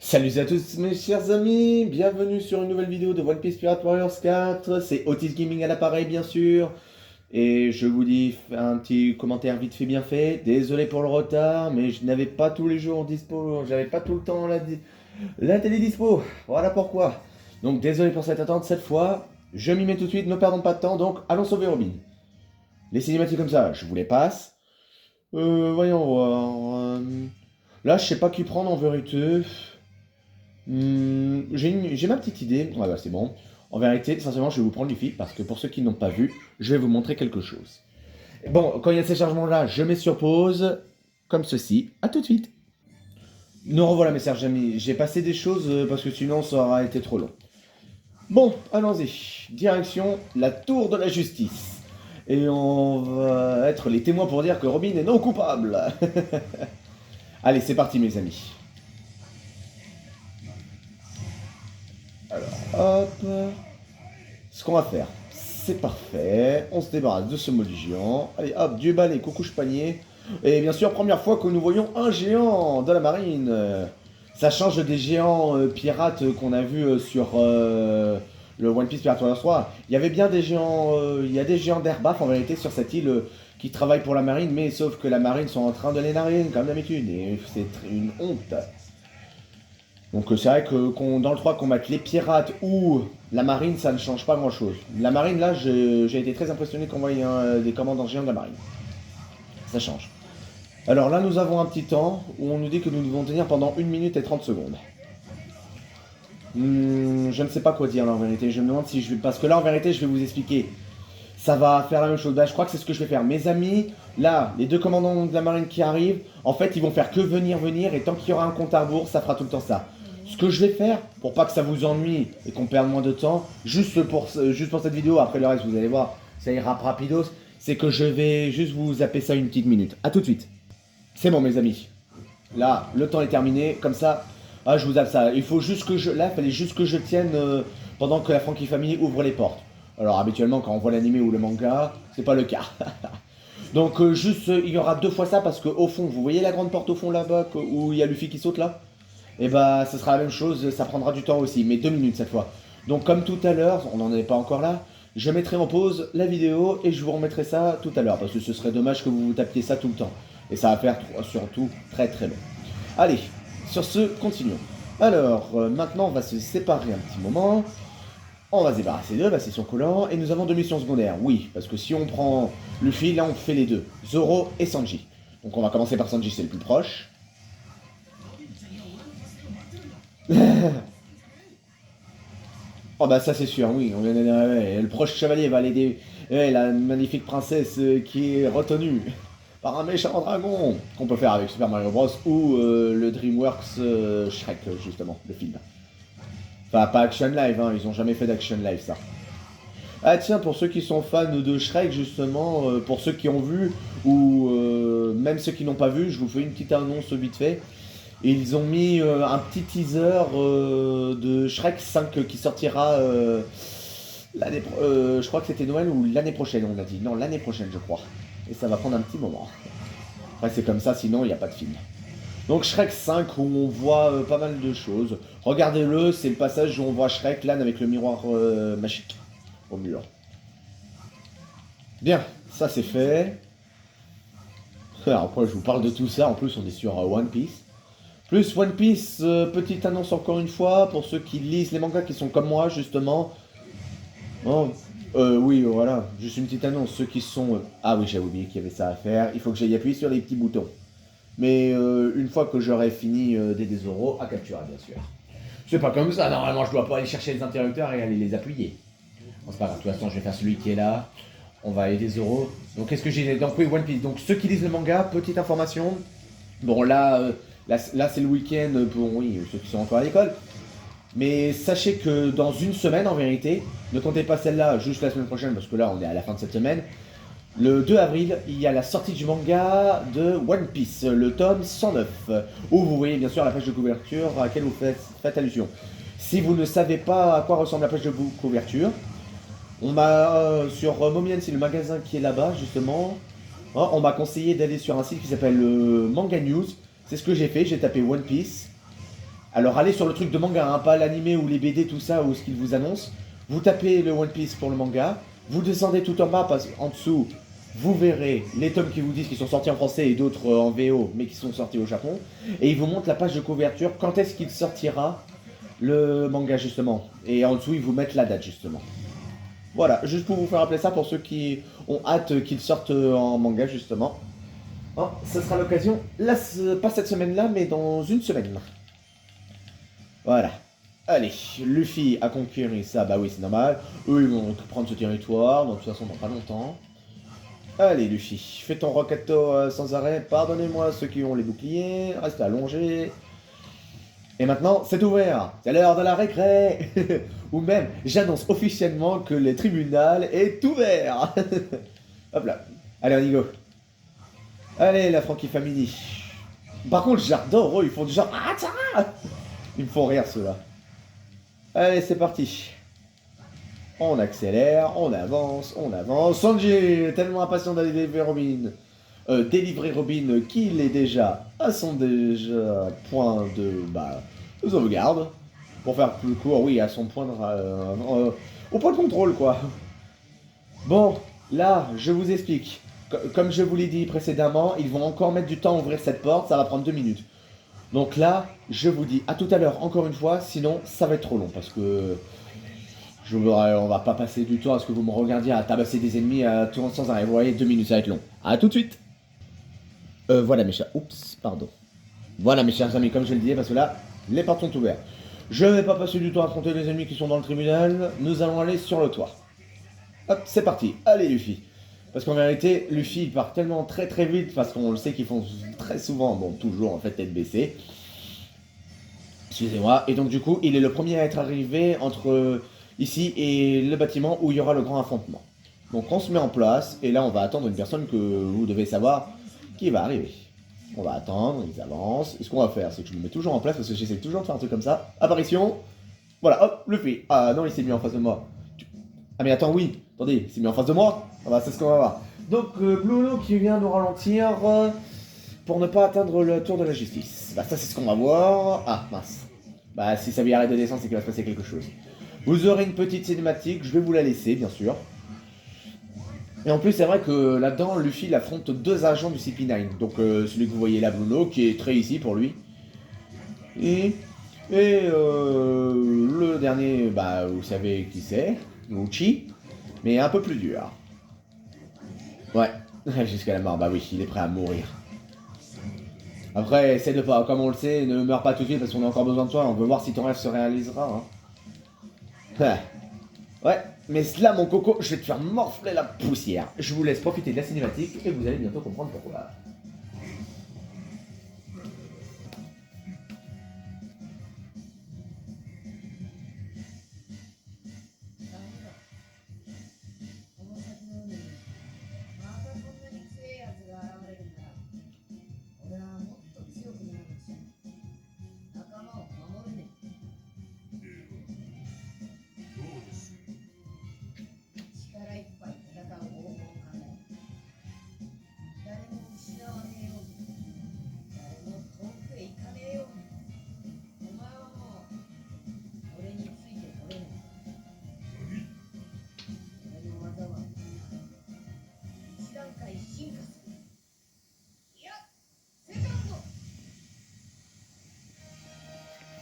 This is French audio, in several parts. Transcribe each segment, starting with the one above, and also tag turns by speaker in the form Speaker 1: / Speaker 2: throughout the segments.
Speaker 1: Salut à tous mes chers amis, bienvenue sur une nouvelle vidéo de One Piece Pirate Warriors 4, c'est Otis Gaming à l'appareil bien sûr, et je vous dis un petit commentaire vite fait bien fait, désolé pour le retard, mais je n'avais pas tous les jours dispo, j'avais pas tout le temps la télé dispo, voilà pourquoi. Donc désolé pour cette attente, cette fois, je m'y mets tout de suite, ne perdons pas de temps, donc allons sauver Robin. Les cinématiques comme ça, je vous les passe. Voyons voir, là je sais pas qui prendre en vérité. J'ai ma petite idée. Ouais, bah, c'est bon. En vérité, sincèrement, je vais vous prendre Luffy parce que pour ceux qui n'ont pas vu, je vais vous montrer quelque chose. Bon, quand il y a ces chargements-là, je mets sur pause, comme ceci. À tout de suite. Nous revoilà, mes chers amis. J'ai passé des choses parce que sinon ça aura été trop long. Bon, allons-y. Direction la tour de la justice. Et on va être les témoins pour dire que Robin est non coupable. Allez, c'est parti, mes amis. Hop. Ce qu'on va faire, c'est parfait. On se débarrasse de ce maudit géant. Allez, hop, Dieu balai, coucouche panier. Et bien sûr, première fois que nous voyons un géant de la marine. Ça change des géants pirates qu'on a vus sur le One Piece Pirate Warriors 3. Il y avait bien des géants, il y a des géants d'Airbaf en vérité sur cette île qui travaillent pour la marine, mais sauf que la marine sont en train de les nariner comme d'habitude. Et c'est une honte. Donc c'est vrai que dans le 3 qu'on mette les pirates ou la marine, ça ne change pas grand chose. La marine là, j'ai été très impressionné qu'on voie des commandants géants de la marine. Ça change. Alors là nous avons un petit temps où on nous dit que nous devons tenir pendant 1 minute et 30 secondes. Je ne sais pas quoi dire là en vérité, je me demande si je vais... Parce que là en vérité je vais vous expliquer. Ça va faire la même chose. Bah, je crois que c'est ce que je vais faire. Mes amis, là, les deux commandants de la marine qui arrivent, en fait ils vont faire que venir, et tant qu'il y aura un compte à rebours, ça fera tout le temps ça. Ce que je vais faire, pour pas que ça vous ennuie et qu'on perde moins de temps, juste pour cette vidéo, après le reste vous allez voir, ça ira rapidos, c'est que je vais juste vous zapper ça une petite minute. A tout de suite. C'est bon mes amis. Là, le temps est terminé, comme ça, je vous zappe ça. Il faut juste que là, il fallait juste que je tienne pendant que la Frankie Family ouvre les portes. Alors habituellement quand on voit l'animé ou le manga, c'est pas le cas. Donc juste, il y aura 2 fois ça parce que au fond, vous voyez la grande porte au fond là-bas où il y a Luffy qui saute là. Et bah ce sera la même chose, ça prendra du temps aussi, mais 2 minutes cette fois. Donc comme tout à l'heure, on n'en est pas encore là, je mettrai en pause la vidéo et je vous remettrai ça tout à l'heure, parce que ce serait dommage que vous vous tapiez ça tout le temps. Et ça va faire surtout très très long. Allez, sur ce, continuons. Alors, maintenant on va se séparer un petit moment. On va se débarrasser d'eux, bah, c'est son collant, et nous avons 2 missions secondaires, oui, parce que si on prend Luffy, là on fait les deux, Zoro et Sanji. Donc on va commencer par Sanji, c'est le plus proche. Oh bah ça c'est sûr, oui. Le proche chevalier va l'aider. La magnifique princesse qui est retenue par un méchant dragon qu'on peut faire avec Super Mario Bros. Ou le DreamWorks Shrek, justement, le film. Enfin, pas Action Live, hein, ils ont jamais fait d'Action Live ça. Ah tiens, pour ceux qui sont fans de Shrek, justement, pour ceux qui ont vu, ou même ceux qui n'ont pas vu, je vous fais une petite annonce vite fait. Et ils ont mis un petit teaser de Shrek 5 qui sortira je crois que c'était Noël ou l'année prochaine, on a dit. Non, l'année prochaine, je crois. Et ça va prendre un petit moment. Après, c'est comme ça, sinon il n'y a pas de film. Donc Shrek 5 où on voit pas mal de choses. Regardez-le, c'est le passage où on voit Shrek, l'âne avec le miroir magique au mur. Bien, ça c'est fait. Alors après, je vous parle de tout ça. En plus, on est sur One Piece. Plus One Piece, petite annonce encore une fois, pour ceux qui lisent les mangas, qui sont comme moi, justement. Oh, oui, voilà, juste une petite annonce. Ceux qui sont... Ah oui, j'avais oublié qu'il y avait ça à faire. Il faut que j'aille appuyer sur les petits boutons. Mais une fois que j'aurai fini des Zoro, à capturer, bien sûr. C'est pas comme ça, normalement, je dois pas aller chercher les interrupteurs et aller les appuyer. Bon, c'est pas grave, de toute façon, je vais faire celui qui est là. On va aller des Zoro. Donc, qu'est-ce que j'ai... Donc, oui, One Piece. Donc, ceux qui lisent le manga, petite information. Bon, là, c'est le week-end pour oui, ceux qui sont encore à l'école. Mais sachez que dans une semaine, en vérité, ne comptez pas celle-là juste la semaine prochaine, parce que là, on est à la fin de cette semaine. Le 2 avril, il y a la sortie du manga de One Piece, le tome 109, où vous voyez bien sûr la page de couverture à laquelle vous faites allusion. Si vous ne savez pas à quoi ressemble la page de couverture, on m'a, sur Momian, c'est le magasin qui est là-bas, justement, on m'a conseillé d'aller sur un site qui s'appelle Manga News. C'est ce que j'ai fait, j'ai tapé One Piece. Alors allez sur le truc de manga, hein, pas l'animé ou les BD, tout ça, ou ce qu'ils vous annoncent. Vous tapez le One Piece pour le manga, vous descendez tout en bas, parce qu'en dessous, vous verrez les tomes qui vous disent qu'ils sont sortis en français et d'autres en VO, mais qui sont sortis au Japon. Et ils vous montrent la page de couverture, quand est-ce qu'il sortira le manga justement. Et en dessous, ils vous mettent la date justement. Voilà, juste pour vous faire rappeler ça pour ceux qui ont hâte qu'il sorte en manga justement. Oh, ça sera l'occasion, là, pas cette semaine-là, mais dans une semaine. Voilà. Allez, Luffy a conquéri ça, bah oui, c'est normal. Eux, ils vont prendre ce territoire, donc de toute façon, dans pas longtemps. Allez, Luffy, fais ton Rokato sans arrêt. Pardonnez-moi ceux qui ont les boucliers. Reste allongé. Et maintenant, c'est ouvert. C'est l'heure de la récré. Ou même, j'annonce officiellement que le tribunal est ouvert. Hop là. Allez, on y go. Allez, la Frankie Family. Par contre, j'adore, ils font du genre. Ah, ça. Ils me font rire, ceux-là. Allez, c'est parti. On accélère, on avance, on avance. Sanji est tellement impatient d'aller délivrer Robin. Délivrer Robin qu'il est déjà à son point de sauvegarde. Pour faire plus court, oui, à son point de... au point de contrôle, quoi. Bon, là, je vous explique. Comme je vous l'ai dit précédemment, ils vont encore mettre du temps à ouvrir cette porte, ça va prendre 2 minutes. Donc là, je vous dis à tout à l'heure, encore une fois, sinon ça va être trop long, parce que... on va pas passer du temps à ce que vous me regardiez à tabasser des ennemis à tout sans arrêt. Vous voyez, 2 minutes, ça va être long. A tout de suite. Voilà mes chers... Oups, pardon. Voilà mes chers amis, comme je le disais, parce que là, les portes sont ouvertes. Je ne vais pas passer du temps à affronter les ennemis qui sont dans le tribunal. Nous allons aller sur le toit. Hop, c'est parti. Allez Luffy. Parce qu'en vérité, Luffy il part tellement très très vite, parce qu'on le sait qu'ils font très souvent, bon toujours en fait tête baissée. Excusez-moi. Et donc du coup, il est le premier à être arrivé entre ici et le bâtiment où il y aura le grand affrontement. Donc on se met en place, et là on va attendre une personne que vous devez savoir qui va arriver. On va attendre, ils avancent. Et ce qu'on va faire, c'est que je me mets toujours en place, parce que j'essaie toujours de faire un truc comme ça. Apparition. Voilà, hop, Luffy. Ah non, il s'est mis en face de moi. Ah mais attends, oui, attendez, il s'est mis en face de moi. Ah bah c'est ce qu'on va voir. Donc Blue Lock qui vient nous ralentir pour ne pas atteindre la tour de la justice. Bah ça c'est ce qu'on va voir. Ah mince. Bah si ça lui arrête de descendre, c'est qu'il va se passer quelque chose. Vous aurez une petite cinématique, je vais vous la laisser bien sûr. Et en plus c'est vrai que là-dedans, Luffy il affronte 2 agents du CP9. Donc celui que vous voyez là, Blue Lock, qui est très ici pour lui. Et le dernier, bah vous savez qui c'est, Uchi, mais un peu plus dur. Ouais, jusqu'à la mort, bah oui, il est prêt à mourir. Après, essaie de pas, comme on le sait, ne meurs pas tout de suite parce qu'on a encore besoin de toi, on veut voir si ton rêve se réalisera. Hein. Ouais, mais là mon coco, je vais te faire morfler la poussière. Je vous laisse profiter de la cinématique et vous allez bientôt comprendre pourquoi.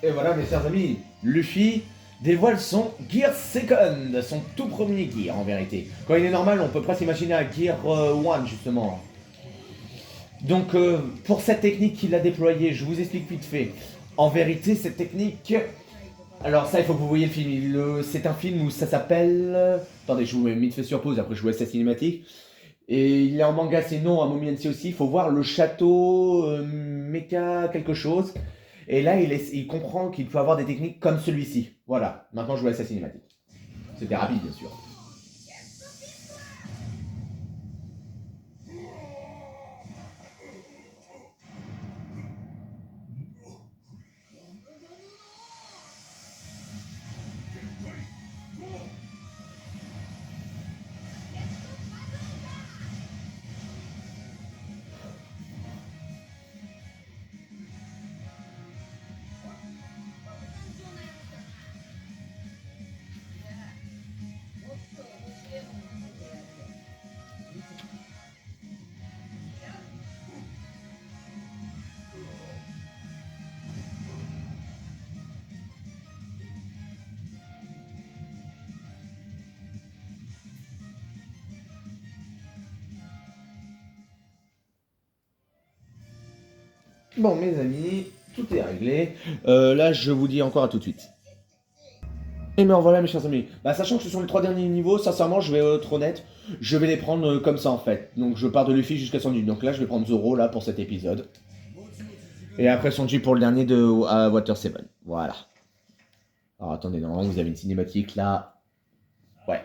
Speaker 1: Et voilà mes chers amis, Luffy dévoile son Gear Second, son tout premier Gear en vérité. Quand il est normal, on peut presque imaginer un Gear 1 justement. Donc pour cette technique qu'il a déployée, je vous explique vite fait. En vérité, cette technique... Alors ça, il faut que vous voyez le film. C'est un film où ça s'appelle... Attendez, je vous mets vite fait sur pause, après je vous laisse la cinématique. Et il est en manga, c'est non, à Momiensi aussi. Il faut voir le château Mecha quelque chose. Et là, il comprend qu'il peut avoir des techniques comme celui-ci. Voilà, maintenant je vous laisse la cinématique. C'était rapide, bien sûr. Bon, mes amis, tout est réglé. Là, je vous dis encore à tout de suite. Et me revoilà mes chers amis. Bah, sachant que ce sont les 3 derniers niveaux, sincèrement, je vais être honnête, je vais les prendre comme ça en fait. Donc je pars de Luffy jusqu'à Sanji. Donc là, je vais prendre Zoro là pour cet épisode. Et après Sanji pour le dernier de Water 7. Voilà. Alors attendez, normalement vous avez une cinématique là. Ouais.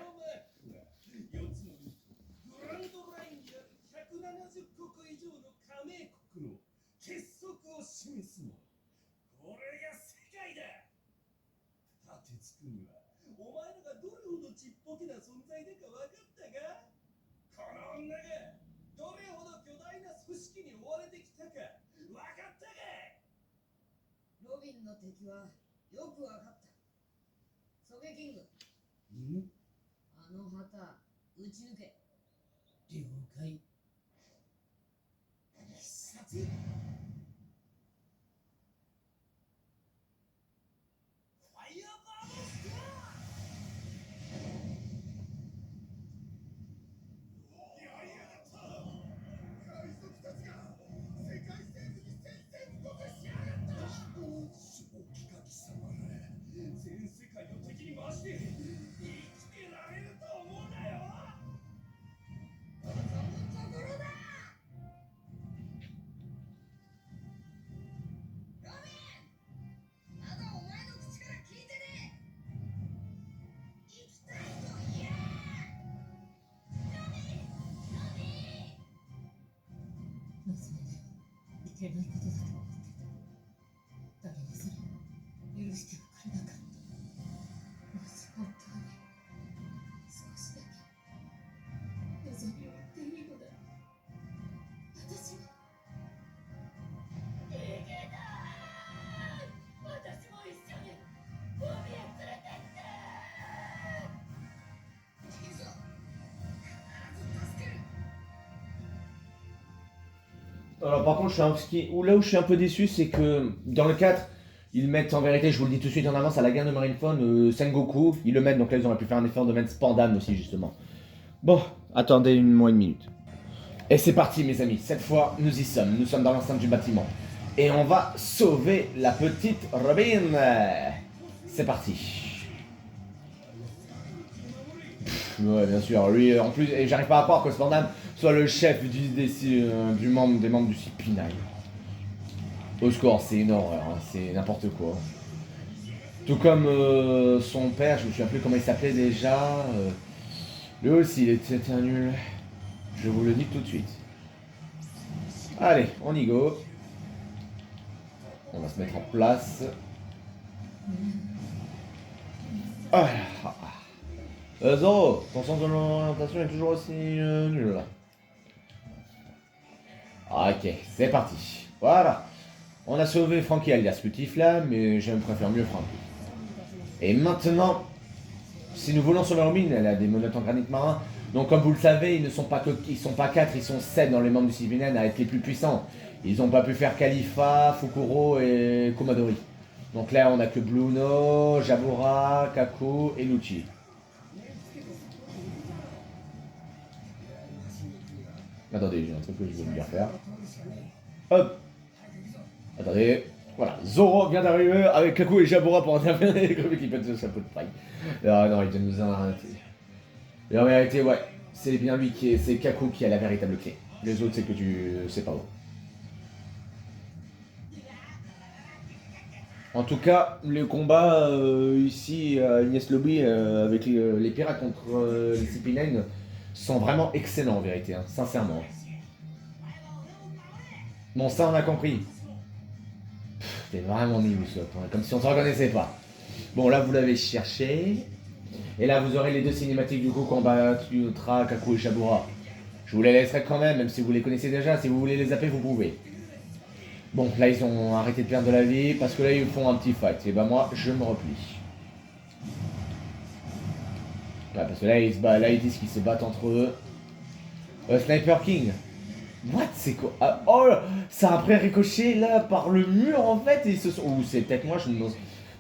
Speaker 1: Alors par contre, là où je suis un peu déçu, c'est que dans le 4, ils mettent en vérité, je vous le dis tout de suite en avance, à la guerre de Marineford, Sengoku, ils le mettent, donc là ils auraient pu faire un effort de mettre Spandan aussi justement. Bon, attendez une minute. Et c'est parti mes amis, cette fois nous y sommes, nous sommes dans l'enceinte du bâtiment. Et on va sauver la petite Robin. C'est parti. Ouais, bien sûr, lui en plus, et j'arrive pas à croire que Spandan soit le chef des membres du CP9. Au score, c'est une horreur, hein, c'est n'importe quoi. Tout comme son père, je me souviens plus comment il s'appelait déjà. Lui aussi, il était un nul. Je vous le dis tout de suite. Allez, on y go. On va se mettre en place. Voilà. Zoro, ton sens de l'orientation est toujours aussi nul là. Ok, c'est parti. Voilà. On a sauvé Frankie alias Petit Flamme, mais je préfère mieux Frankie. Et maintenant, si nous voulons sauver Robin, elle a des menottes en granit marin. Donc comme vous le savez, ils ne sont pas 4, ils sont 7 dans les membres du CP9 à être les plus puissants. Ils n'ont pas pu faire Khalifa, Fukuro et Komadori. Donc là, on a que Bluno, Jabura, Kaku et Lucci. Attendez, j'ai un truc que je veux bien faire. Hop. Attendez. Voilà, Zoro vient d'arriver avec Kaku et Jabura pour intervenir comme qui pète ce chapeau de paille. Non, il vient nous arrêter. Et en vérité, ouais, c'est bien lui c'est Kaku qui a la véritable clé. Les autres, c'est que tu sais pas où. En tout cas, les combats ici à Ignace Lobby avec les pirates contre les CP9 sont vraiment excellents en vérité, hein, sincèrement. Bon, ça on a compris. T'es vraiment nul, comme si on se reconnaissait pas. Bon, là vous l'avez cherché. Et là vous aurez les deux cinématiques du coup combat Ultra, Kaku et Shabura. Je vous les laisserai quand même si vous les connaissez déjà. Si vous voulez les zapper, vous pouvez. Bon, là ils ont arrêté de perdre de la vie parce que là ils font un petit fight. Et bah moi, je me replie. Ouais, parce que là ils disent qu'ils se battent entre eux. Sniper King. What? C'est quoi? Oh, ça a après ricoché là par le mur en fait et ils se sont... Ou c'est peut-être moi, je me...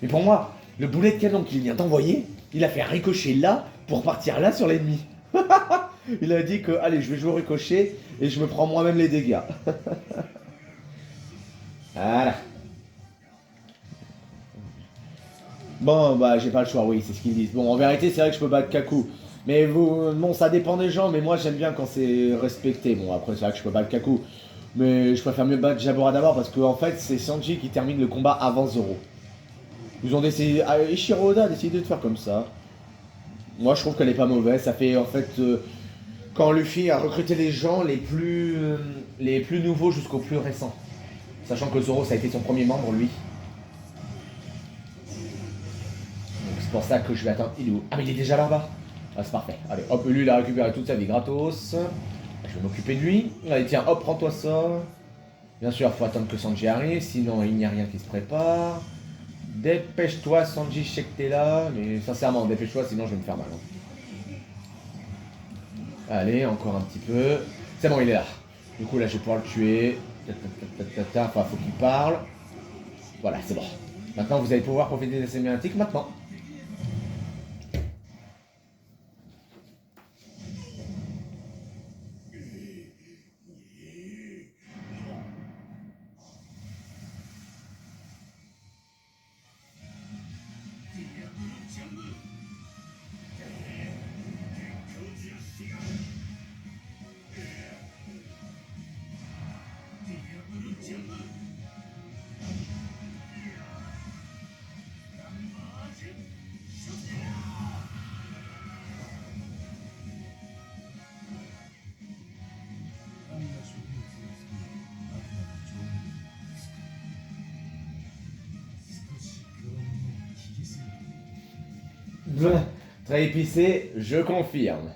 Speaker 1: Mais pour moi, le boulet de canon qu'il vient d'envoyer, il a fait ricocher là pour partir là sur l'ennemi. Il a dit que, allez, je vais jouer au ricochet et je me prends moi-même les dégâts. Voilà. Bon, bah, j'ai pas le choix, oui, c'est ce qu'ils disent. Bon, en vérité, c'est vrai que je peux battre Kaku. Mais vous, bon, ça dépend des gens, mais moi, j'aime bien quand c'est respecté. Bon, après, c'est vrai que je peux battre Kaku. Mais je préfère mieux battre Jabora d'abord parce qu'en fait, c'est Sanji qui termine le combat avant Zoro. Ils ont décidé. Ichiro Oda a décidé de faire comme ça. Moi, je trouve qu'elle est pas mauvaise. Ça fait en fait. Quand Luffy a recruté les gens les plus nouveaux jusqu'aux plus récents. Sachant que Zoro, ça a été son premier membre, lui. Donc c'est pour ça que je vais attendre. Il est où? Ah, mais il est déjà là-bas. Ah, c'est parfait. Allez, hop, lui, il a récupéré toute sa vie gratos. Je vais m'occuper de lui. Allez, tiens, hop, prends-toi ça. Bien sûr, faut attendre que Sanji arrive, sinon il n'y a rien qui se prépare. Dépêche-toi, Sanji, je sais que t'es là. Mais sincèrement, dépêche-toi, sinon je vais me faire mal. Hein. Allez, encore un petit peu. C'est bon, il est là. Du coup, là, je vais pouvoir le tuer. Enfin, faut qu'il parle. Voilà, c'est bon. Maintenant, vous allez pouvoir profiter des cinématiques maintenant. Très épicé, je confirme.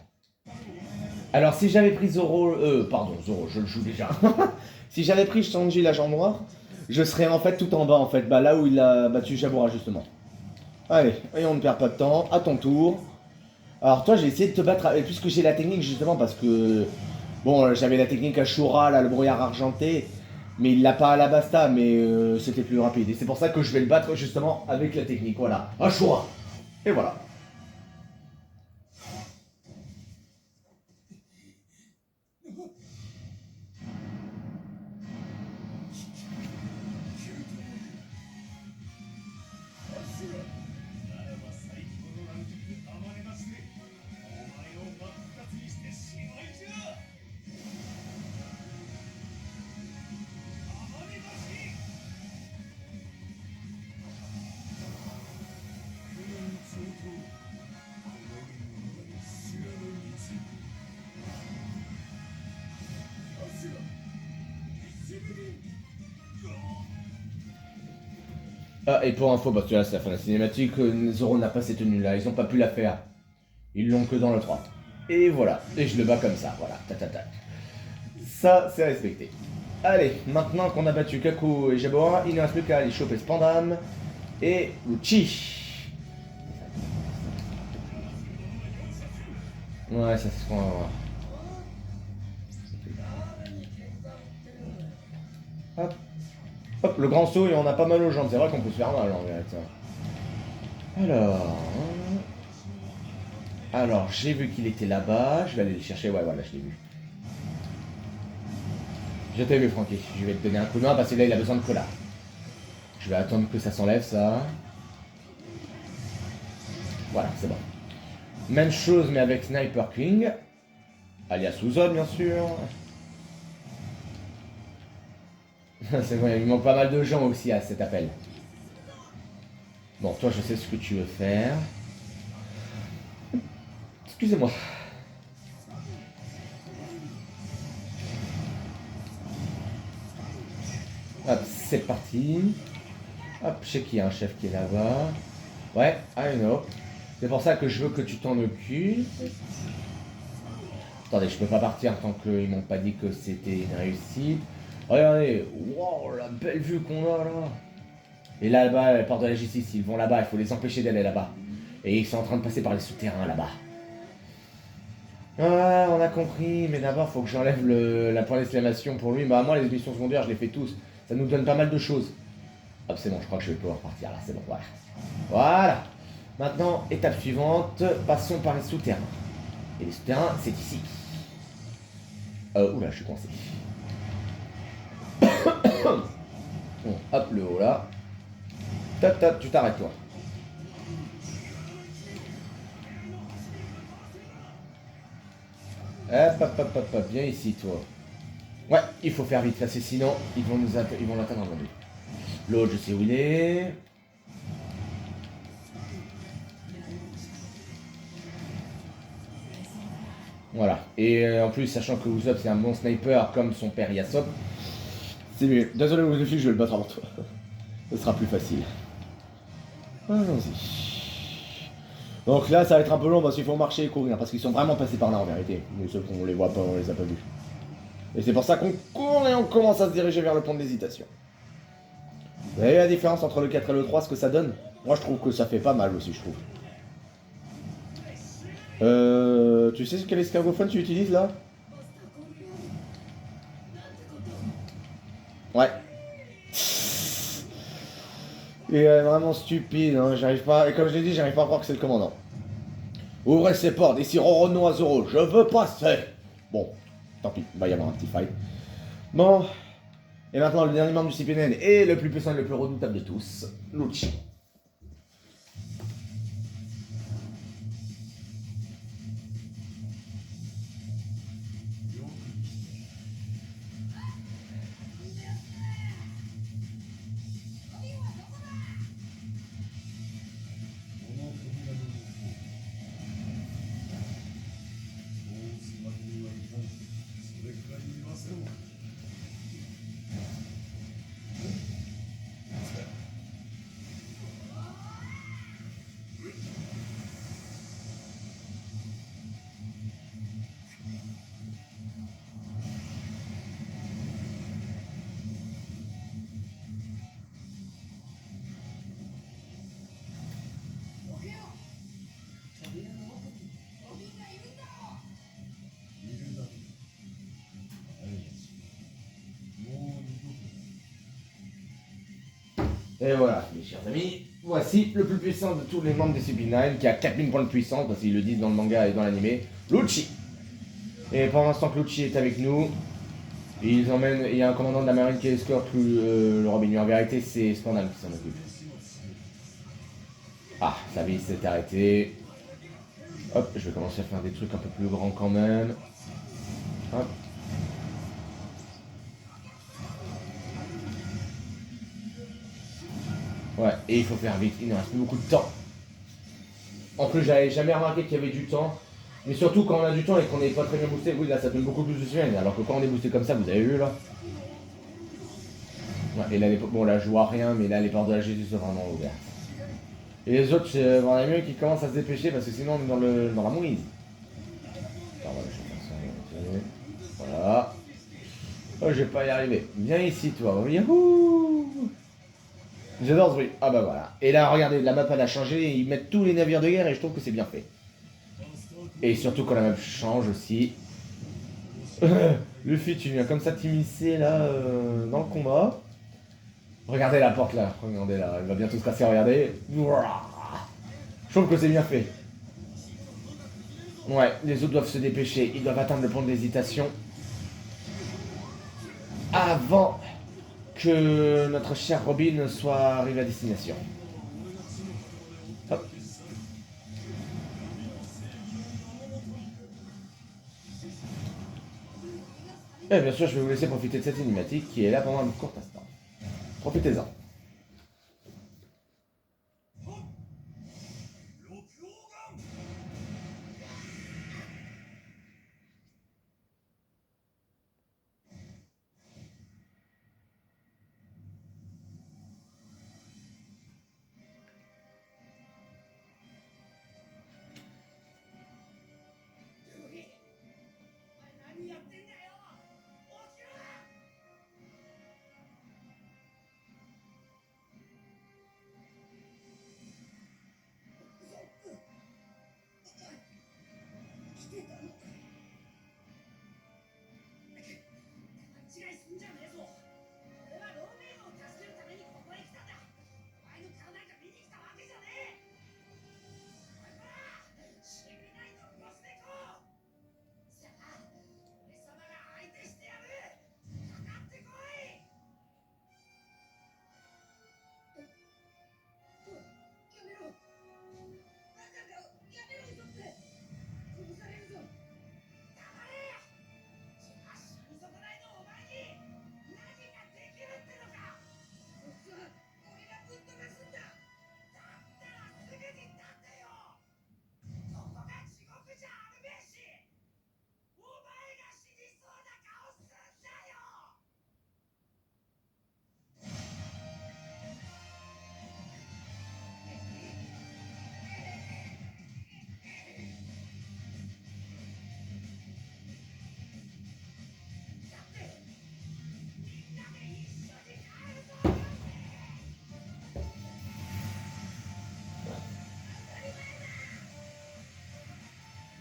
Speaker 1: Alors si j'avais pris Zoro, pardon, Zoro, je le joue déjà. Si j'avais pris Sanji la jambe noire, je serais en fait tout en bas en fait, bah là où il a battu Jabura justement. Allez, et on ne perd pas de temps, à ton tour. Alors toi j'ai essayé de te battre, puisque j'ai la technique justement parce que... Bon, j'avais la technique Ashura, là, le brouillard argenté, mais il l'a pas à la Basta, mais c'était plus rapide. Et c'est pour ça que je vais le battre justement avec la technique, voilà. Ashura. Et voilà. Ah, et pour info, parce que là c'est la fin de la cinématique, Zoro n'a pas cette tenue là, ils ont pas pu la faire. Ils l'ont que dans le 3. Et voilà, et je le bats comme ça, voilà, ta ta ta. Ça, c'est respecté. Allez, maintenant qu'on a battu Kaku et Jabora, il ne reste plus qu'à aller choper Spandam et Uchi. Ouais, ça c'est ce qu'on va voir. Hop. Hop, le grand saut et on a pas mal aux jambes. C'est vrai qu'on peut se faire mal en vérité. Alors, j'ai vu qu'il était là-bas. Je vais aller le chercher. Ouais, voilà, je l'ai vu. Je t'ai vu, Francky. Je vais te donner un coup de main parce que là, il a besoin de cola. Je vais attendre que ça s'enlève, ça. Voilà, c'est bon. Même chose, mais avec Sniper King. Alias Uzon, bien sûr. C'est vrai, il manque pas mal de gens aussi à cet appel. Bon, toi, je sais ce que tu veux faire. Excusez-moi. Hop, c'est parti. Hop, je sais qu'il y a un chef qui est là-bas. Ouais, I know. C'est pour ça que je veux que tu t'en occupes. Attendez, je peux pas partir tant qu'ils m'ont pas dit que c'était une réussite. Regardez, wow, la belle vue qu'on a là. Et là-bas, la porte de la justice, ils vont là-bas, il faut les empêcher d'aller là-bas. Et ils sont en train de passer par les souterrains là-bas. Ah, on a compris, mais d'abord, faut que j'enlève la point d'exclamation pour lui. Bah, moi, les missions secondaires, je les fais tous. Ça nous donne pas mal de choses. Hop, c'est bon, je crois que je vais pouvoir partir là, c'est bon, voilà. Voilà. Maintenant, étape suivante, passons par les souterrains. Et les souterrains, c'est ici. Oula, je suis coincé. Bon, hop, le haut là. Tac, tac, tu t'arrêtes toi. Hop, hop, hop, hop, hop, viens ici toi. Ouais, il faut faire vite, parce que sinon, ils vont l'atteindre en lui. L'autre, je sais où il est. Voilà. Et en plus, sachant que Usopp c'est un bon sniper comme son père Yasop, c'est mieux. Désolé Luffy, je vais le battre avant toi. Ce sera plus facile. Allons-y. Donc là, ça va être un peu long parce qu'il faut marcher et courir, parce qu'ils sont vraiment passés par là en vérité. Mais ceux qu'on les voit pas, on les a pas vus. Et c'est pour ça qu'on court et on commence à se diriger vers le pont de l'hésitation. Vous avez vu la différence entre le 4 et le 3, ce que ça donne? Moi, je trouve que ça fait pas mal aussi, je trouve. Tu sais quel escargophone tu utilises là? Ouais. Et vraiment stupide, hein, j'arrive pas. Et comme je l'ai dit, j'arrive pas à croire que c'est le commandant. Ouvrez ces portes, ici Rorono à Zoro, je veux passer. Bon, tant pis, il va y avoir un petit fight. Bon, et maintenant le dernier membre du CPNN et le plus puissant et le plus redoutable de tous, Lucci. Et voilà, mes chers amis, voici le plus puissant de tous les membres des CP9 qui a 4000 points de puissance, parce qu'ils le disent dans le manga et dans l'animé, Lucci. Et pour l'instant que Lucci est avec nous, ils emmènent, il y a un commandant de la marine qui escorte le Robin. En vérité, c'est Spandam qui s'en occupe. Ah, sa vie s'est arrêtée. Hop, je vais commencer à faire des trucs un peu plus grands quand même. Hop. Ouais, et il faut faire vite, il ne reste plus beaucoup de temps. En plus, j'avais jamais remarqué qu'il y avait du temps. Mais surtout quand on a du temps et qu'on n'est pas très bien boosté, oui là ça donne beaucoup plus de semaines. Alors que quand on est boosté comme ça, vous avez vu là. Ouais, et là, bon là je vois rien, mais là les portes de la Jésus sont vraiment ouvertes. Et les autres, c'est vraiment mieux qui commencent à se dépêcher parce que sinon on est dans la mouise. Alors, voilà. Oh, je vais pas y arriver. Viens ici toi. Yahoo! J'adore ce bruit. Ah bah voilà. Et là, regardez, la map elle a changé, ils mettent tous les navires de guerre et je trouve que c'est bien fait. Et surtout quand la map change aussi. Luffy, tu viens comme ça t'immiscer là dans le combat. Regardez la porte là, regardez là, elle va bientôt se casser, regardez. Je trouve que c'est bien fait. Ouais, les autres doivent se dépêcher, ils doivent atteindre le point d'hésitation. Avant que notre cher Robin soit arrivé à destination. Hop. Et bien sûr, je vais vous laisser profiter de cette cinématique qui est là pendant un court instant. Profitez-en.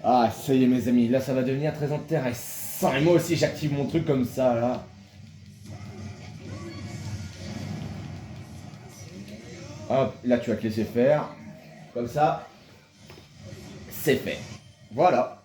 Speaker 1: Ah, ça y est mes amis, là ça va devenir très intéressant. Et moi aussi j'active mon truc comme ça là. Hop, là tu vas te laisser faire. Comme ça, c'est fait. Voilà.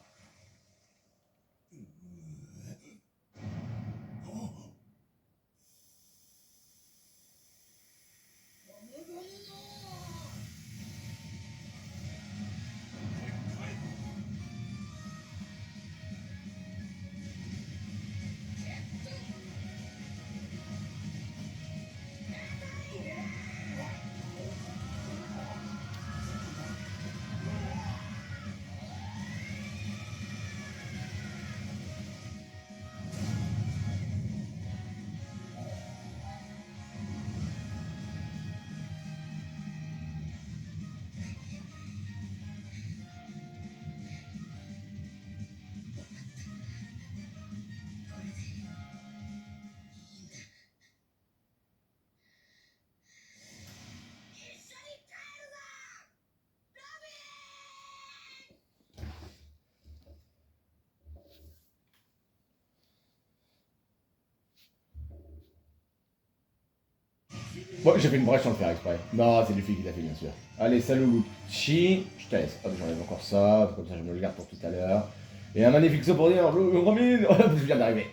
Speaker 1: Bon, j'ai fait une brèche sans le faire exprès. Non, c'est Luffy qui l'a fait, bien sûr. Allez, salut Lucci. Je te laisse. Hop, j'enlève encore ça. Comme ça, je me le garde pour tout à l'heure. Et un magnifique saut pour dire Robin. Je viens d'arriver.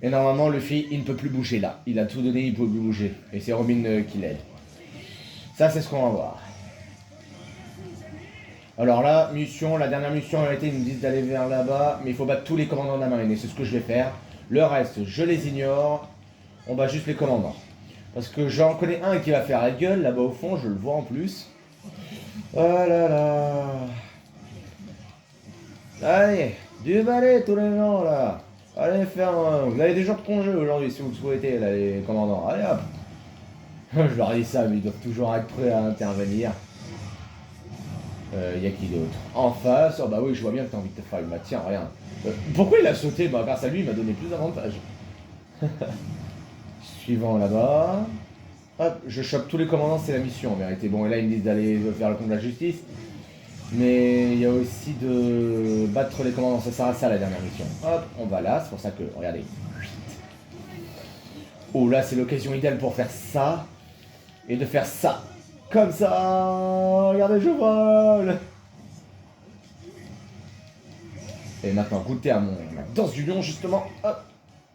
Speaker 1: Et normalement, Luffy, il ne peut plus bouger là. Il a tout donné, il ne peut plus bouger. Et c'est Robin qui l'aide. Ça, c'est ce qu'on va voir. Alors là, mission, la dernière mission, en réalité, ils nous disent d'aller vers là-bas. Mais il faut battre tous les commandants de la marine. Et c'est ce que je vais faire. Le reste, je les ignore. On bat juste les commandants. Parce que j'en connais un qui va faire la gueule là-bas au fond, je le vois en plus. Oh là là. Allez, du balai tous les gens là. Allez faire vous avez des jours de congé aujourd'hui si vous le souhaitez là les commandants. Allez hop. Je leur dis ça mais ils doivent toujours être prêts à intervenir. Y a qui d'autre en face? Oh bah oui je vois bien que t'as envie de te faire une matière, rien. Pourquoi il a sauté? Bah grâce à lui il m'a donné plus d'avantages. Suivant là-bas. Hop, je chope tous les commandants, c'est la mission en vérité. Bon, et là ils me disent d'aller faire le compte de la justice. Mais il y a aussi de battre les commandants, ça sert à ça la dernière mission. Hop, on va là, c'est pour ça que, regardez. Oh là, c'est l'occasion idéale pour faire ça. Et de faire ça. Comme ça. Regardez, je vole. Et maintenant, goûtez à mon danse du lion justement. Hop.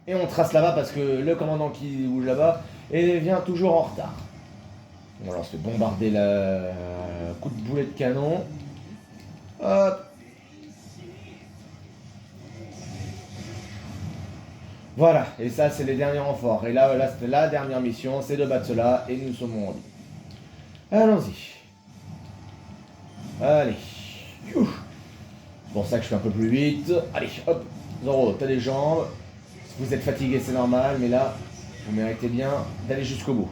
Speaker 1: Et on trace là-bas parce que le commandant qui bouge là-bas vient toujours en retard. Bon, alors on se fait bombarder la coup de boulet de canon. Hop. Voilà, et ça c'est les derniers renforts. Et là c'était la dernière mission, c'est de battre cela et nous sommes rendus. Allons-y. Allez. C'est pour ça que je fais un peu plus vite. Allez, hop. Zoro, t'as des jambes. Si vous êtes fatigué, c'est normal, mais là, vous méritez bien d'aller jusqu'au bout.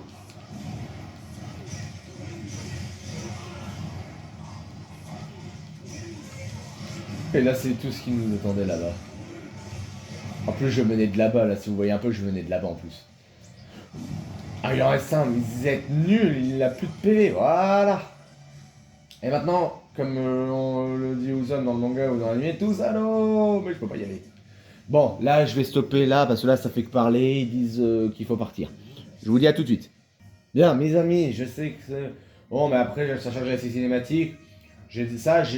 Speaker 1: Et là, c'est tout ce qui nous attendait là-bas. En plus, je venais de là-bas, là, si vous voyez un peu, je venais de là-bas en plus. Ah, il en reste un, mais vous êtes nuls, il a plus de PV, voilà. Et maintenant, comme on le dit aux hommes dans le manga ou dans l'anime, tous allô, mais je peux pas y aller. Bon, là, je vais stopper là, parce que là, ça fait que parler, ils disent qu'il faut partir. Je vous dis à tout de suite. Bien, mes amis, je sais que c'est... Bon, mais après, ça change assez cinématique. J'ai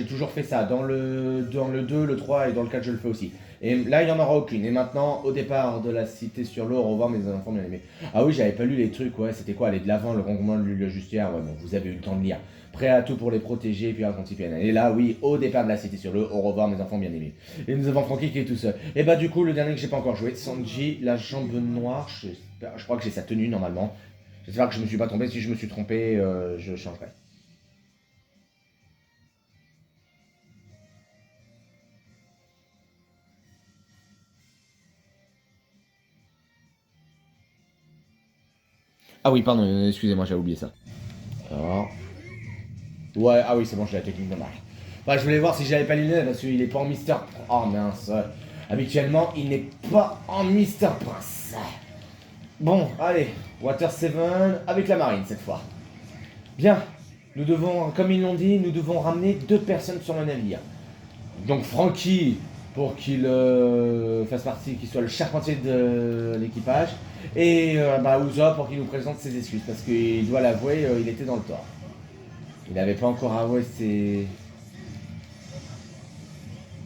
Speaker 1: toujours fait ça. Dans le 2, le 3 et dans le 4, je le fais aussi. Et là, il n'y en aura aucune. Et maintenant, au départ de la cité sur l'eau, au revoir mes enfants bien aimés. Ah oui, j'avais pas lu les trucs, ouais, c'était quoi? Aller de l'avant, le rongement de l'huile justière. Ouais, bon, vous avez eu le temps de lire. Prêt à tout pour les protéger, et puis à continuer. Et là, oui, au départ de la cité sur l'eau, au revoir mes enfants bien aimés. Et nous avons Francky qui est tout seul. Et bah, du coup, le dernier que j'ai pas encore joué, Sanji, la jambe noire. Je crois que j'ai sa tenue normalement. J'espère que je me suis pas trompé. Si je me suis trompé, je changerai. Ah oui, pardon, excusez-moi, j'ai oublié ça. Alors. Ouais, ah oui, c'est bon, j'ai la technique de marque. Bah, je voulais voir si j'avais pas les lunettes parce qu'il est pas en Mister. Oh mince. Habituellement, il n'est pas en Mister Prince. Bon, allez, Water 7 avec la marine cette fois. Bien, nous devons, comme ils l'ont dit, nous devons ramener 2 personnes sur le navire. Donc Frankie, pour qu'il fasse partie, qu'il soit le charpentier de l'équipage. Et bah, Usopp pour qu'il nous présente ses excuses. Parce qu'il doit l'avouer, il était dans le tort. Il n'avait pas encore avoué ses...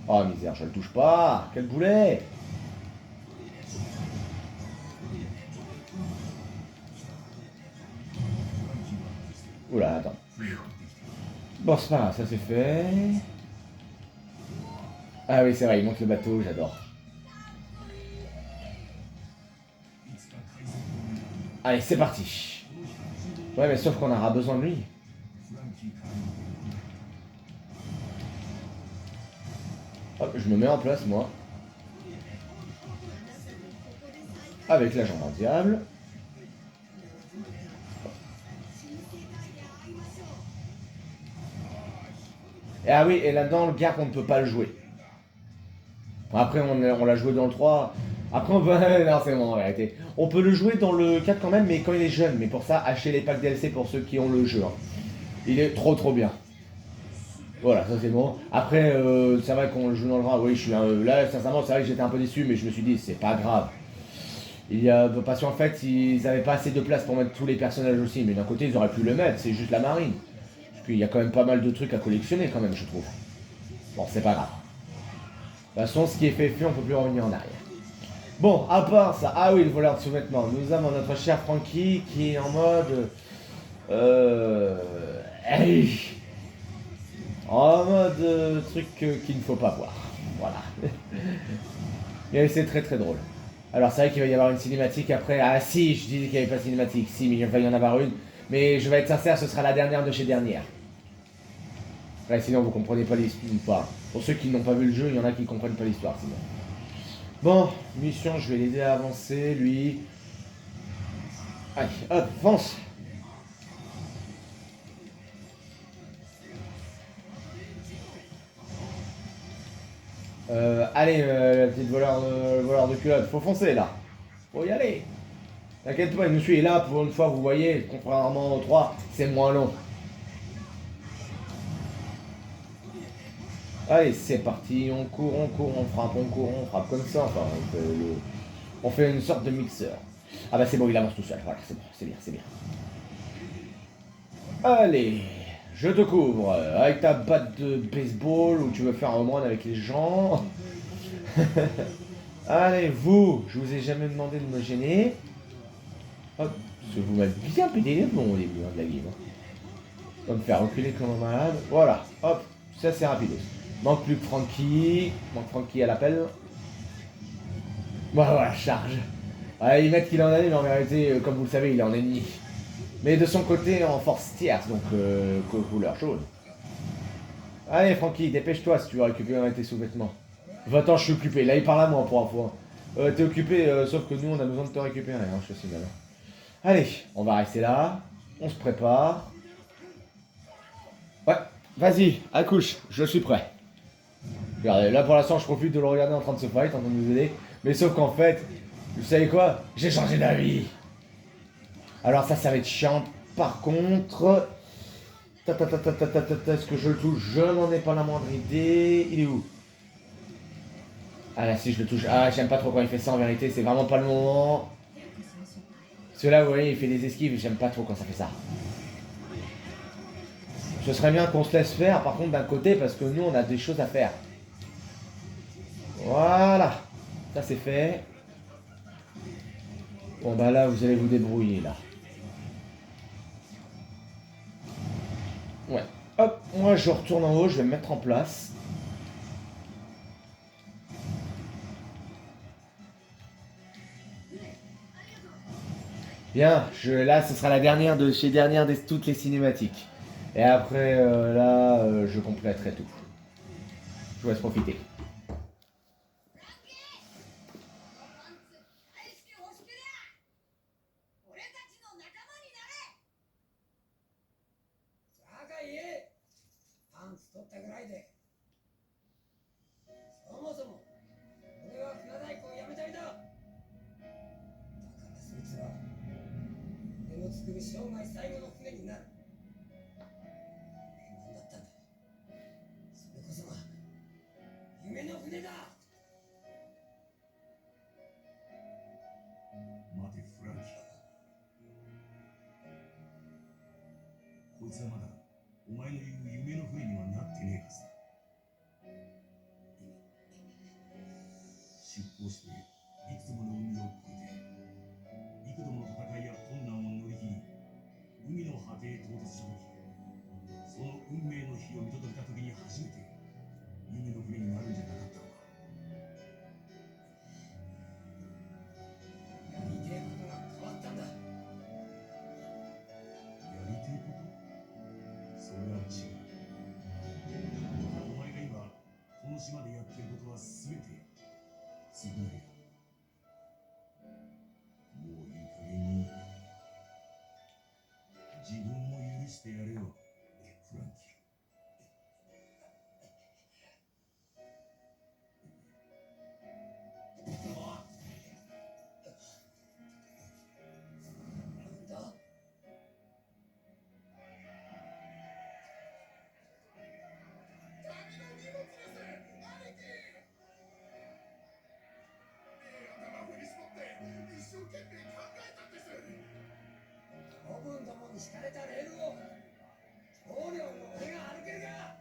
Speaker 1: Oh misère, je le touche pas. Quel boulet. Oula, attends. Bon, c'est pas grave, ça c'est fait. Ah oui, c'est vrai, il monte le bateau, j'adore. Allez, c'est parti. Ouais, mais sauf qu'on aura besoin de lui. Hop, je me mets en place, moi. Avec la jambe en diable. Et ah oui, et là-dedans, le garde, on ne peut pas le jouer. Après, on l'a joué dans le 3. Après, on peut... non, c'est bon, en vérité. On peut le jouer dans le 4 quand même, mais quand il est jeune. Mais pour ça, achetez les packs DLC pour ceux qui ont le jeu. Hein. Il est trop bien. Voilà, ça c'est bon. Après, c'est vrai qu'on le joue dans le 1. Oui, je suis là, sincèrement, c'est vrai que j'étais un peu déçu, mais je me suis dit, c'est pas grave. Il y a... Parce qu'en fait, ils avaient pas assez de place pour mettre tous les personnages aussi. Mais d'un côté, ils auraient pu le mettre, c'est juste la marine. Parce qu'il y a quand même pas mal de trucs à collectionner, quand même, je trouve. Bon, c'est pas grave. De toute façon, ce qui est fait, on peut plus revenir en arrière. Bon, à part ça, ah oui, le voleur de sous-vêtements. Nous avons notre cher Frankie qui est en mode... Hey, en mode truc qu'il ne faut pas voir. Voilà. Et c'est très drôle. Alors c'est vrai qu'il va y avoir une cinématique après. Ah si, je disais qu'il n'y avait pas de cinématique. Si, mais il va y en avoir une. Mais je vais être sincère, ce sera la dernière de chez dernière. Ouais, sinon vous comprenez pas l'histoire. Pour ceux qui n'ont pas vu le jeu, il y en a qui comprennent pas l'histoire sinon. Bon, mission, je vais l'aider à avancer, lui. Allez, hop, avance. Allez, la petite voleur de culotte, faut foncer là. Faut y aller. T'inquiète pas, il nous suit. Et là, pour une fois, vous voyez, contrairement au 3, c'est moins long. Allez, c'est parti, on court, on frappe, on frappe comme ça. Enfin, on fait une sorte de mixeur. Ah bah c'est bon, il avance tout seul. Voilà, c'est bon, c'est bien. Allez, je te couvre avec ta batte de baseball ou tu veux faire un home run avec les gens. Allez, vous, je vous ai jamais demandé de me gêner. Hop, parce que vous m'avez bien pété les plombs au début de la game. On va me faire reculer comme un malade. Voilà, hop, ça c'est rapide. Manque plus que Frankie. Manque Frankie à l'appel. Voilà, charge. Ouais, ils mettent qu'il est en ennemi, mais en vérité, comme vous le savez, il est en ennemi. Mais de son côté, en force tierce, donc couleur chaude. Allez, Frankie, dépêche-toi si tu veux récupérer tes sous-vêtements. Va-t'en, je suis occupé. Là, il parle à moi pour un fois. T'es occupé, sauf que nous, on a besoin de te récupérer, hein, je te signale. Allez, on va rester là. On se prépare. Ouais, vas-y, accouche, je suis prêt. Regardez, là pour l'instant, je profite de le regarder en train de se fight, en train de nous aider. Mais sauf qu'en fait, vous savez quoi? J'ai changé d'avis. Alors ça va être chiant. Par contre... Est-ce que je le touche? Je n'en ai pas la moindre idée. Il est où? Ah là, si je le touche. Ah, j'aime pas trop quand il fait ça en vérité, c'est vraiment pas le moment. Parce que là, vous voyez, il fait des esquives, j'aime pas trop quand ça fait ça. Ce serait bien qu'on se laisse faire, par contre, d'un côté, parce que nous, on a des choses à faire. Voilà. Ça, c'est fait. Bon, bah là, vous allez vous débrouiller, là. Ouais. Hop, moi, je retourne en haut, je vais me mettre en place. Bien, là, ce sera la dernière de chez dernière de toutes les cinématiques. Et après, là, je compléterai tout. Je vous laisse profiter.
Speaker 2: こいつはまだお前の言う夢の船にはなってねえはずだ。出港していくつもの海を越えて幾度もの戦いや困難を乗り切り海の果てへ到達した時、その運命の日を見届けた時に初めて夢の船になるんじゃなかったのか。やりてえことが変わったんだ。やりてえこと？それは違う。お前が今この島でやってることは全て償いだ。もういい加減に自分も許してやれよ、フランキー。
Speaker 3: 子分どもに敷かれたレールを棟梁の俺が歩けるか。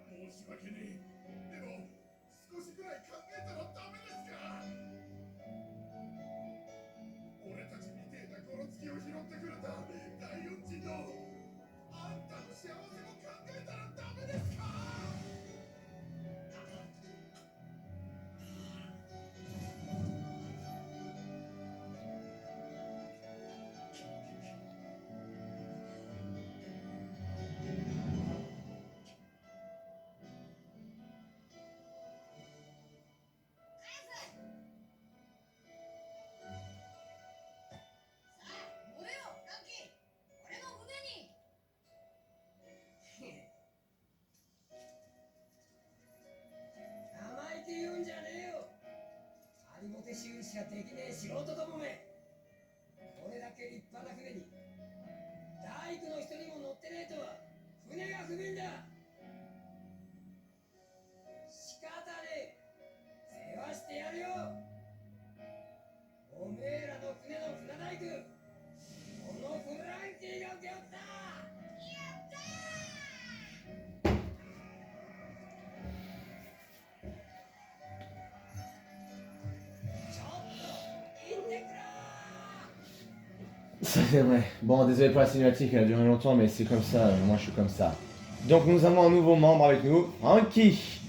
Speaker 4: 申し訳ねえ。でも少しぐらい考えたらダメですか。俺たちみてえなゴロツキを拾ってくれた第四人のあんたの幸せも考えたらダメですか。
Speaker 5: 乗れよ、フランキー。俺の船に。
Speaker 3: 生意気言うんじゃねえよ。有モテ修しかできねえ素人どもめ。これだけ立派な船に大工の人にも乗ってねえとは船が不憫だ。仕方ねえ、世話してやるよ。おめえらの船の船大工、このフランキーが請け負った。ちょっと行ってくら。
Speaker 1: C'est vrai. Bon, désolé pour la cinématique, elle a duré longtemps, mais c'est comme ça, moi je suis comme ça. Donc nous avons un nouveau membre avec nous, Franky.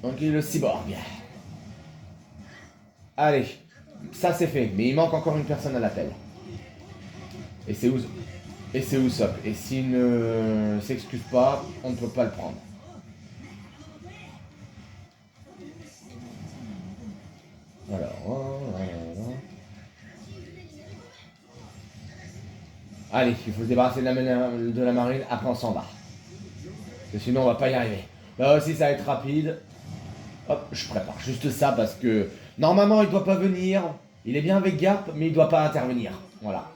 Speaker 1: Franky le cyborg. Allez, ça c'est fait, mais il manque encore une personne à l'appel. Et c'est Usopp. Et s'il ne s'excuse pas, on ne peut pas le prendre. Alors, allez, il faut se débarrasser de la marine, après on s'en va. Parce que sinon on va pas y arriver. Là aussi ça va être rapide. Hop, je prépare juste ça parce que normalement il doit pas venir. Il est bien avec Garp, mais il doit pas intervenir. Voilà.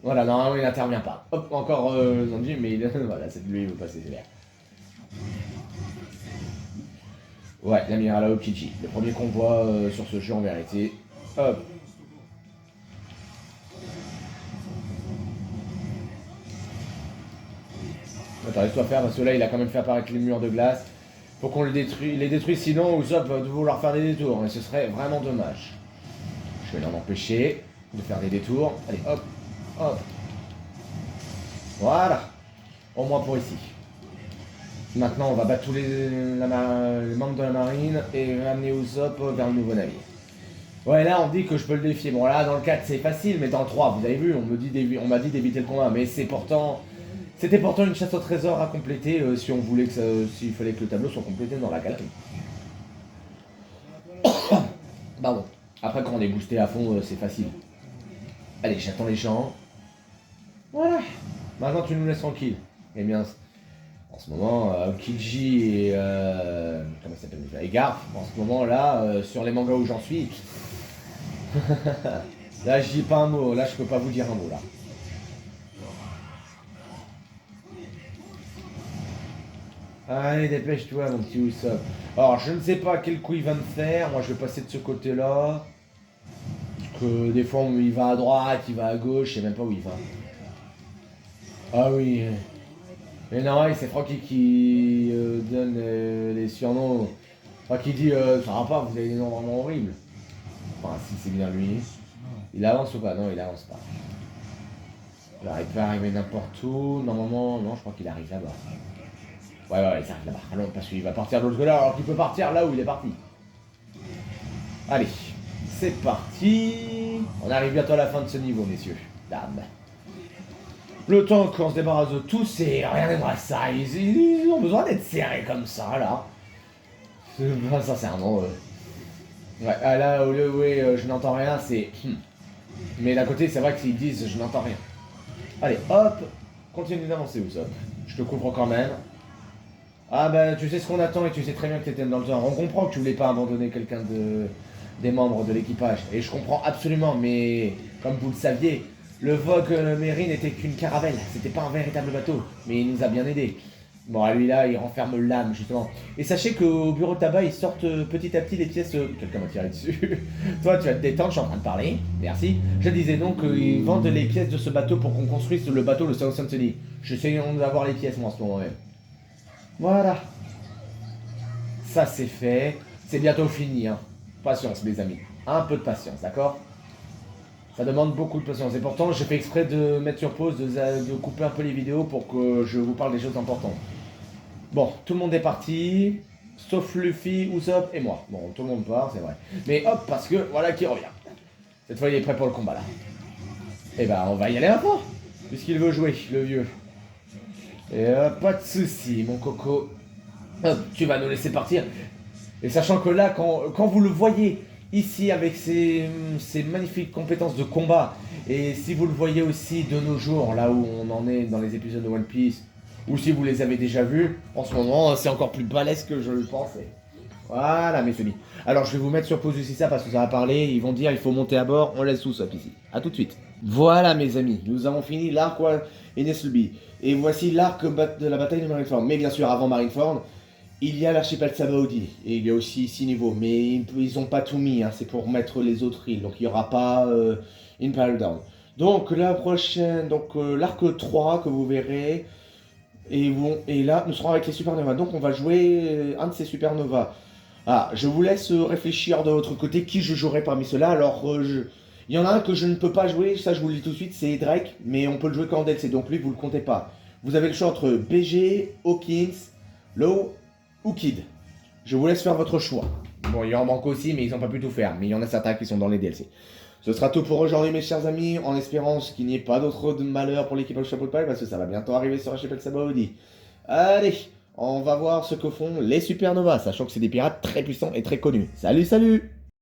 Speaker 1: Voilà, normalement il n'intervient pas. Hop, encore Zanji, mais voilà, c'est lui, il veut passer, c'est bien. Ouais, l'amiral Aokiji, le premier qu'on voit sur ce jeu en vérité. Hop. Attends, laisse-toi faire parce que là il a quand même fait apparaître les murs de glace. Faut qu'on les détruise, sinon Usopp va vouloir faire des détours et ce serait vraiment dommage. Je vais l'en empêcher de faire des détours. Allez, hop, hop. Voilà. Au moins pour ici. Maintenant on va battre tous les membres de la marine et amener Usopp vers le nouveau navire. Ouais, là on dit que je peux le défier. Bon là dans le 4 c'est facile, mais dans le 3 vous avez vu, on m'a dit d'éviter le combat, mais c'était pourtant une chasse au trésor à compléter si on voulait s'il fallait que le tableau soit complété dans la galerie. Pardon. Après quand on est boosté à fond c'est facile. Allez, j'attends les gens. Voilà. Maintenant tu nous laisses tranquille. Eh bien, en ce moment, Kiji et comment il s'appelle déjà, et Garp, en ce moment là, sur les mangas où j'en suis. Là je dis pas un mot, là je peux pas vous dire un mot là. Allez, dépêche-toi, mon petit Usopp. Alors, je ne sais pas quel coup il va me faire. Moi, je vais passer de ce côté-là. Que des fois il va à droite, il va à gauche, je sais même pas où il va. Ah oui. Mais non, ouais, c'est Francky qui donne les surnoms. Enfin, qui dit ça va pas, vous avez des noms vraiment horribles. Enfin, si c'est bien lui. Il avance ou pas? Non, il avance pas. Alors, il peut arriver n'importe où. Normalement, non, je crois qu'il arrive là-bas. Ouais, il arrive là-bas. Allons, parce qu'il va partir de l'autre côté alors qu'il peut partir là où il est parti. Allez, c'est parti. On arrive bientôt à la fin de ce niveau, messieurs. Dames. Le temps qu'on se débarrasse de tout, c'est regardez-moi ça. Ils ont besoin d'être serrés comme ça, là. Sincèrement. Ouais, ah, là, au lieu où je n'entends rien, c'est. Mais d'un côté, c'est vrai que s'ils disent je n'entends rien. Allez, hop. Continue d'avancer, Usopp. Je te comprends quand même. Ah bah, tu sais ce qu'on attend et tu sais très bien que t'étais dans le temps. On comprend que tu voulais pas abandonner quelqu'un des membres de l'équipage. Et je comprends absolument, mais comme vous le saviez, le Vogue Mary n'était qu'une caravelle. C'était pas un véritable bateau, mais il nous a bien aidés. Bon, à lui là, il renferme l'âme, justement. Et sachez qu'au bureau de tabac, ils sortent petit à petit des pièces... Quelqu'un m'a tiré dessus. Toi, tu vas te détendre, je suis en train de parler. Merci. Je disais donc qu'ils vendent les pièces de ce bateau pour qu'on construise le bateau, le South Symphony. J'essaie d'avoir les pièces, moi, en ce moment même. Voilà. Ça, c'est fait. C'est bientôt fini, hein. Patience, mes amis. Un peu de patience, d'accord? Ça demande beaucoup de patience. Et pourtant, j'ai fait exprès de mettre sur pause, de couper un peu les vidéos pour que je vous parle des choses importantes. Bon, tout le monde est parti, sauf Luffy, Usopp et moi. Bon, tout le monde part, c'est vrai. Mais hop, parce que voilà qui revient. Cette fois, il est prêt pour le combat, là. Et ben, on va y aller maintenant, puisqu'il veut jouer, le vieux. Et pas de soucis, mon coco. Hop, tu vas nous laisser partir. Et sachant que là, quand vous le voyez ici avec ses magnifiques compétences de combat, et si vous le voyez aussi de nos jours, là où on en est dans les épisodes de One Piece, ou si vous les avez déjà vus, en ce moment, c'est encore plus balèze que je le pensais. Voilà, mes amis. Alors, je vais vous mettre sur pause aussi ça parce que ça va parler. Ils vont dire il faut monter à bord. On laisse tout ça ici. A tout de suite. Voilà, mes amis. Nous avons fini l'arc Enesulbi. Et voici l'arc de la bataille de Marineford. Mais bien sûr, avant Marineford, il y a l'archipel Sabaody. Et il y a aussi 6 niveaux. Mais ils n'ont pas tout mis. Hein. C'est pour mettre les autres îles. Donc, il n'y aura pas Imperial Down. Donc, la prochaine. Donc, l'arc 3 que vous verrez. Et là, nous serons avec les supernovas. Donc, on va jouer un de ces supernovas. Ah, je vous laisse réfléchir de votre côté qui je jouerai parmi ceux-là. Alors, il y en a un que je ne peux pas jouer, ça je vous le dis tout de suite, c'est Drake, mais on peut le jouer qu'en DLC, donc lui vous le comptez pas. Vous avez le choix entre BG, Hawkins, Law ou Kid. Je vous laisse faire votre choix. Bon, il en manque aussi, mais ils n'ont pas pu tout faire, mais il y en a certains qui sont dans les DLC. Ce sera tout pour aujourd'hui, mes chers amis, en espérant qu'il n'y ait pas d'autre malheur pour l'équipage Chapeau de Paille, parce que ça va bientôt arriver sur Archipel Sabaody. Allez, on va voir ce que font les supernovas, sachant que c'est des pirates très puissants et très connus. Salut, salut!